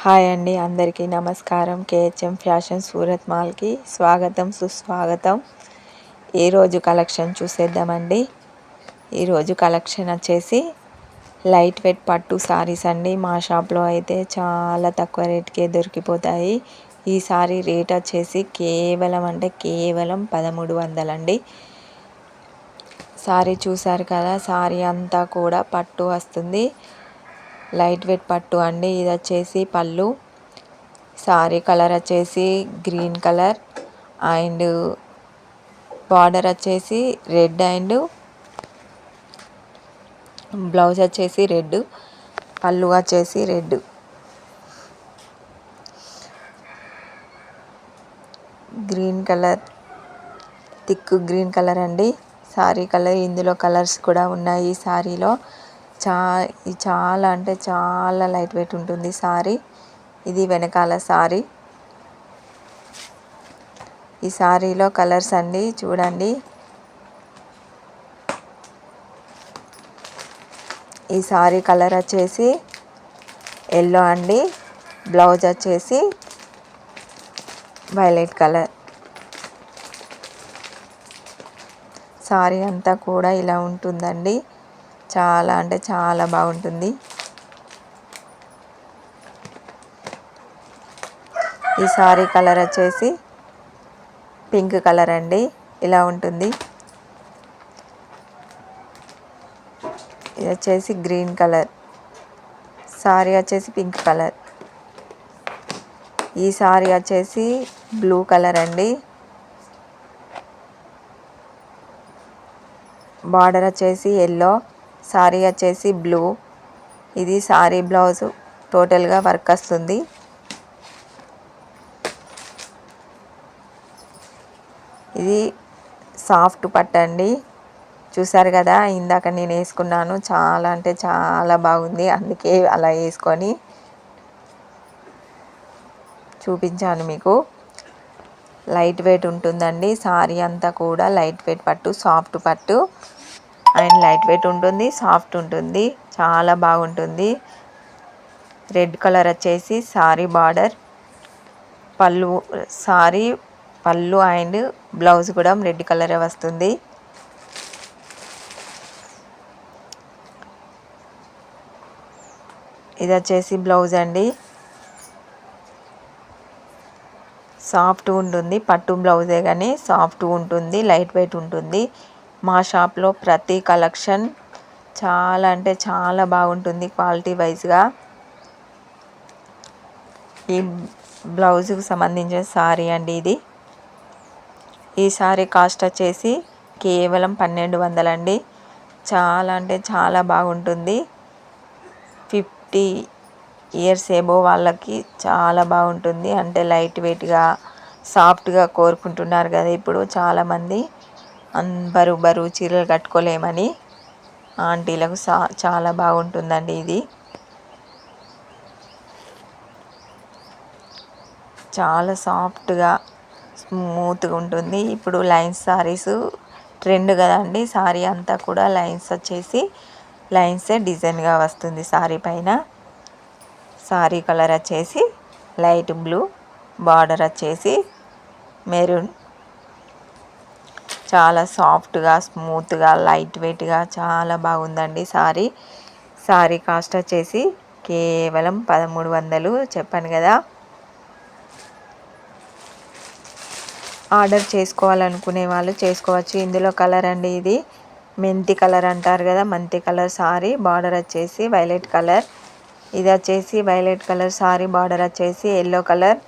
Hi అండి, అందరికీ నమస్కారం. కేహెచ్ఎం ఫ్యాషన్ సూరత్ మాల్కి స్వాగతం, సుస్వాగతం. ఈరోజు కలెక్షన్ చూసేద్దామండి. ఈరోజు కలెక్షన్ వచ్చేసి లైట్ వెయిట్ పట్టు సారీస్ అండి. మా షాప్లో అయితే చాలా తక్కువ రేట్కే దొరికిపోతాయి. ఈ సారీ రేట్ వచ్చేసి కేవలం 1300 అండి. సారీ చూసారు కదా, సారీ అంతా కూడా పట్టు వస్తుంది. లైట్ వెయిట్ పట్టు అండి. ఇది వచ్చేసి పళ్ళు. సారీ కలర్ వచ్చేసి గ్రీన్ కలర్ అండ్ బార్డర్ వచ్చేసి రెడ్ అండ్ బ్లౌజ్ వచ్చేసి రెడ్, పళ్ళు వచ్చేసి red. Green colour, thick green colour అండి సారీ కలర్. ఇందులో కలర్స్ కూడా ఉన్నాయి ఈ సారీలో. చాలా అంటే చాలా లైట్ వెయిట్ ఉంటుంది సారీ. ఇది వెనకాల సారీ. ఈ సారీలో కలర్స్ అండి చూడండి. ఈ సారీ కలర్ వచ్చేసి ఎల్లో అండి. బ్లౌజ్ వచ్చేసి వైలెట్ కలర్. సారీ అంతా కూడా ఇలా ఉంటుందండి. చాలా అంటే చాలా బాగుంటుంది. ఈ సారీ కలర్ వచ్చేసి పింక్ కలర్ అండి. ఇలా ఉంటుంది. ఇది వచ్చేసి గ్రీన్ కలర్. సారీ వచ్చేసి పింక్ కలర్. ఈ సారీ వచ్చేసి బ్లూ కలర్ అండి. బార్డర్ వచ్చేసి ఎల్లో, సారీ వచ్చేసి బ్లూ. ఇది సారీ బ్లౌజ్ టోటల్గా వర్క్ వస్తుంది. ఇది సాఫ్ట్ పట్టు అండి. చూసారు కదా, ఇందాక నేను వేసుకున్నాను. చాలా అంటే చాలా బాగుంది, అందుకే అలా వేసుకొని చూపించాను మీకు. లైట్ వెయిట్ ఉంటుందండి సారీ అంతా కూడా. లైట్ వెయిట్ పట్టు, సాఫ్ట్ పట్టు అండ్ లైట్ వెయిట్ ఉంటుంది, సాఫ్ట్ ఉంటుంది, చాలా బాగుంటుంది. రెడ్ కలర్ వచ్చేసి సారీ బార్డర్. పళ్ళు, సారీ పళ్ళు అండ్ బ్లౌజ్ కూడా రెడ్ కలరే వస్తుంది. ఇది వచ్చేసి బ్లౌజ్ అండి. సాఫ్ట్ ఉంటుంది, పట్టు బ్లౌజే కానీ సాఫ్ట్ ఉంటుంది, లైట్ వెయిట్ ఉంటుంది. మా షాప్లో ప్రతి కలెక్షన్ చాలా అంటే చాలా బాగుంటుంది క్వాలిటీ వైజ్గా. ఈ బ్లౌజ్కి సంబంధించిన సారీ అండి ఇది. ఈ సారీ కాస్ట్ వచ్చేసి కేవలం 1200 అండి. చాలా అంటే చాలా బాగుంటుంది. 50 ఇయర్స్ ఏబో వాళ్ళకి చాలా బాగుంటుంది. అంటే లైట్ వెయిట్గా, సాఫ్ట్గా కోరుకుంటున్నారు కదా ఇప్పుడు చాలామంది. బరువు చీరలు కట్టుకోలేమని ఆంటీలకు చాలా బాగుంటుందండి ఇది. చాలా సాఫ్ట్గా, స్మూత్గా ఉంటుంది. ఇప్పుడు లైన్స్ సారీస్ ట్రెండ్ కదండి. సారీ అంతా కూడా లైన్స్ వచ్చేసి లైన్సే డిజైన్గా వస్తుంది సారీ పైన. సారీ కలర్ వచ్చేసి లైట్ బ్లూ, బార్డర్ వచ్చేసి మెరూన్. చాలా సాఫ్ట్గా, స్మూత్గా, లైట్ వెయిట్గా చాలా బాగుందండి సారీ. సారీ కాస్ట్ వచ్చేసి కేవలం 1300 చెప్పాను కదా. ఆర్డర్ చేసుకోవాలనుకునే వాళ్ళు చేసుకోవచ్చు. ఇందులో కలర్ అండి ఇది మెంతి కలర్ అంటారు కదా, మెంతి కలర్ సారీ. బార్డర్ వచ్చేసి వైలెట్ కలర్. ఇది వచ్చేసి వైలెట్ కలర్ సారీ, బార్డర్ వచ్చేసి ఎల్లో కలర్.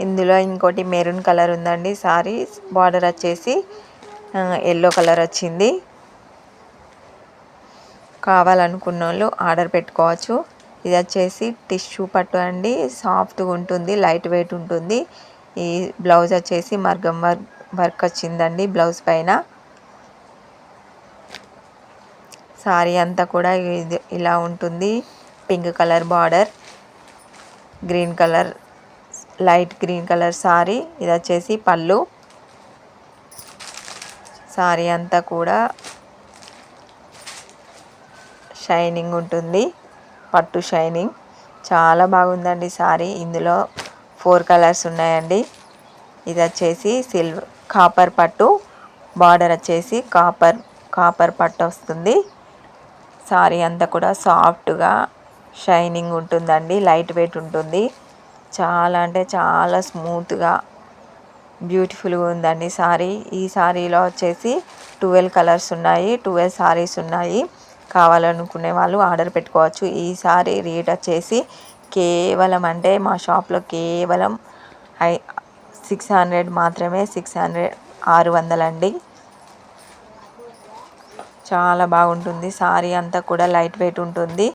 ఇందులో ఇంకోటి మెరూన్ కలర్ ఉందండి సారీ. బార్డర్ వచ్చేసి ఎల్లో కలర్ వచ్చింది. కావాలనుకున్న వాళ్ళు ఆర్డర్ పెట్టుకోవచ్చు. ఇది వచ్చేసి టిష్యూ పట్టు అండి. సాఫ్ట్గా ఉంటుంది, లైట్ వెయిట్ ఉంటుంది. ఈ బ్లౌజ్ వచ్చేసి మగ్గం వర్క్ వచ్చిందండి బ్లౌజ్ పైన. సారీ అంతా కూడా ఇలా ఉంటుంది. Pink colour border, green colour, light green colour sorry. ఇది వచ్చేసి పళ్ళు. సారీ అంతా కూడా షైనింగ్ ఉంటుంది. పట్టు షైనింగ్ చాలా బాగుందండి సారీ. ఇందులో 4 కలర్స్ ఉన్నాయండి. ఇది వచ్చేసి కాపర్ పట్టు, బార్డర్ వచ్చేసి కాపర్ పట్టు వస్తుంది. సారీ అంతా కూడా సాఫ్ట్గా షైనింగ్ ఉంటుందండి. లైట్ వెయిట్ ఉంటుంది. చాలా అంటే చాలా స్మూత్గా బ్యూటిఫుల్గా ఉందండి సారీ. ఈ సారీలో వచ్చేసి 12 కలర్స్ ఉన్నాయి. 12 సారీస్ ఉన్నాయి. కావాలనుకునే వాళ్ళు ఆర్డర్ పెట్టుకోవచ్చు. ఈ సారీ రేట్ వచ్చేసి కేవలం అంటే మా షాప్లో కేవలం 600 మాత్రమే. 600 అండి. చాలా బాగుంటుంది. సారీ అంతా కూడా లైట్ వెయిట్ ఉంటుంది.